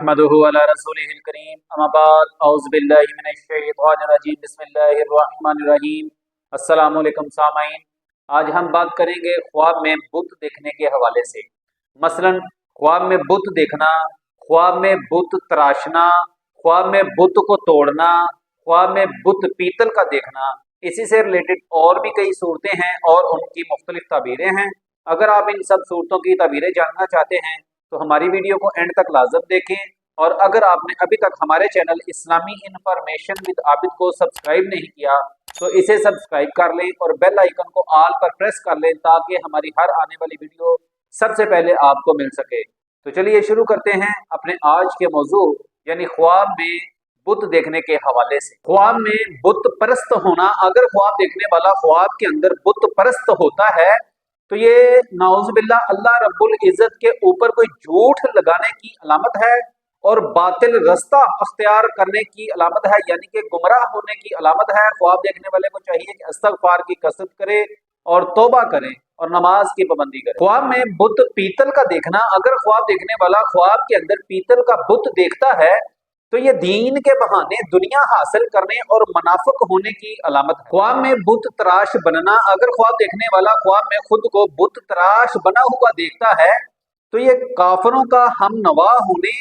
नहमदुहु अला रसूलिहिल करीम अम्मा बाद औज़ु बिल्लाहि मिनश शैतानिर रजीम बिस्मिल्लाहिर रहमानिर रहीम। अस्सलामु अलैकुम सामाईन। आज हम बात करेंगे ख्वाब में बुत देखने के हवाले से। मसलन ख्वाब में बुत देखना, ख्वाब में बुत तराशना, ख्वाब में बुत को तोड़ना, ख्वाब में बुत पीतल का देखना, इसी से रिलेटेड और भी कई सूरतें हैं और उनकी मुख्तलिफ ताबीरें हैं। अगर आप इन सब सूरतों की ताबीरें जानना चाहते हैं तो हमारी वीडियो को एंड तक लाजम देखें, और अगर आपने अभी तक हमारे channel Islami information with Abid को सब्सक्राइब नहीं किया तो इसे सब्सक्राइब कर लें और बेल आइकन को ऑल पर प्रेस कर लें ताकि हमारी हर आने वाली वीडियो सबसे पहले आपको मिल सके। तो चलिए शुरू करते हैं अपने आज के मौजू यानी ख्वाब में बुत देखने के हवाले से। ख्वाब में बुत परस्त होना, अगर ख्वाब देखने वाला ख्वाब के अंदर बुत परस्त होता है तो ये नाउज़ुबिल्लाह अल्लाह रब्बुल इज़्ज़त के ऊपर कोई झूठ लगाने की अलामत है और बातिल रास्ता अख्तियार करने की अलामत है, यानी कि गुमराह होने की अलामत है। ख्वाब देखने वाले को चाहिए कि इस्तग़फ़ार की कसरत करे और तौबा करे और नमाज की पाबंदी करे। ख्वाब में बुत पीतल का देखना, अगर ख्वाब देखने वाला ख्वाब के अंदर पीतल का बुत देखता है तो ये दीन के बहाने दुनिया हासिल करने और मुनाफिक होने की अलामत है। ख्वाब में बुत तराश बनना, अगर ख्वाब देखने वाला ख्वाब में खुद को बुत तराश बना हुआ देखता है तो ये काफरों का हम नवा होने,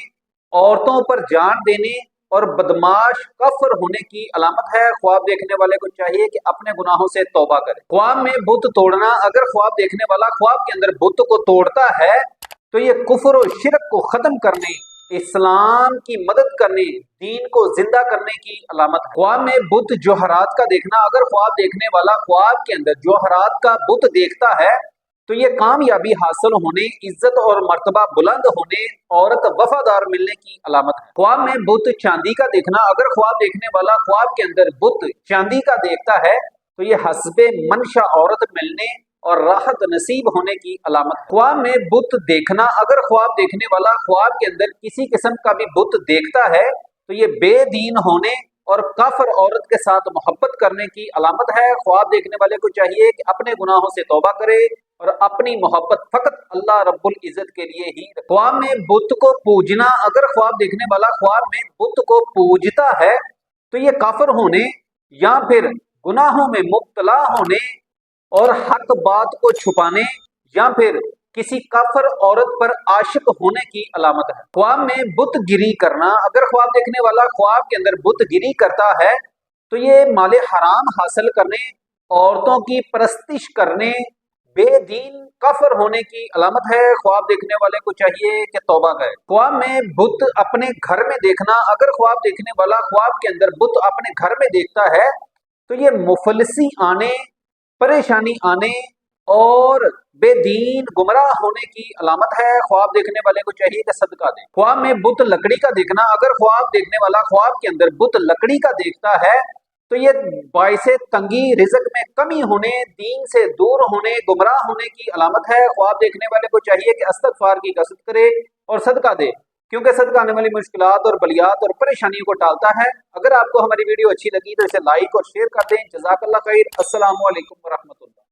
औरतों पर जान देने और बदमाश कफर होने की अलामत है। ख्वाब देखने वाले को चाहिए कि अपने गुनाहों से तौबा करे। ख्वाब में बुत तोड़ना, अगर ख्वाब देखने वाला ख्वाब के अंदर बुत को तोड़ता है तो ये कुफ्र और शिरक को खत्म करने, इस्लाम की मदद करने, दीन को जिंदा करने की अलामत है। ख्वाब में बुत जोहरात का देखना, अगर ख्वाब देखने वाला ख्वाब के अंदर जोहरात का बुत देखता है तो ये कामयाबी हासिल होने, इज्जत और मर्तबा बुलंद होने, औरत वफादार मिलने की अलामत है। ख्वाब में बुत चांदी का देखना, अगर ख्वाब देखने वाला ख्वाब के अंदर बुत चांदी का देखता है तो ये हस्बे मनशा औरत मिलने और राहत नसीब होने की अलामत। ख्वाब में बुत देखना, अगर ख्वाब देखने वाला ख्वाब के अंदर किसी किस्म का भी बुत देखता है तो ये बेदीन होने और काफर औरत के साथ मोहब्बत करने की अलामत है। ख्वाब देखने वाले को चाहिए कि अपने गुनाहों से तौबा करे और अपनी मोहब्बत फकत अल्लाह रब्बुल इज़्ज़त के लिए ही। ख्वाब में बुत को पूजना, अगर ख्वाब देखने वाला ख्वाब में बुत को पूजता है तो ये काफर होने या फिर गुनाहों में मुब्तला होने और हक बात को छुपाने या फिर किसी काफर औरत पर आशिक होने की अलामत है। ख्वाब में बुत गिरी करना, अगर ख्वाब देखने वाला ख्वाब के अंदर बुत गिरी करता है तो ये माले हराम हासिल करने, औरतों की परस्तिश करने, बेदीन कफर होने की अलामत है। ख्वाब देखने वाले को चाहिए कि तौबा करे। ख्वाब में बुत अपने घर में देखना, अगर ख्वाब देखने वाला ख्वाब के अंदर बुत अपने घर में देखता है तो ये मुफलिसी आने, परेशानी आने और बेदीन गुमराह होने की अलामत है। ख्वाब देखने वाले को चाहिए कि सदका दे। ख्वाब में बुत लकड़ी का देखना, अगर ख्वाब देखने वाला ख्वाब के अंदर बुत लकड़ी का देखता है तो ये बाइसे तंगी, रिज़्क में कमी होने, दीन से दूर होने, गुमराह होने की अलामत है। ख्वाब देखने वाले को चाहिए कि इस्तग़फ़ार की कसरत करे और सदका दे, क्योंकि सदका आने वाली मुश्किलात और बलियात और परेशानियों को टालता है। अगर आपको हमारी वीडियो अच्छी लगी तो इसे लाइक और शेयर कर दें। जज़ाकल्लाह खैर। अस्सलामु अलैकुम व रहमतुल्लाह।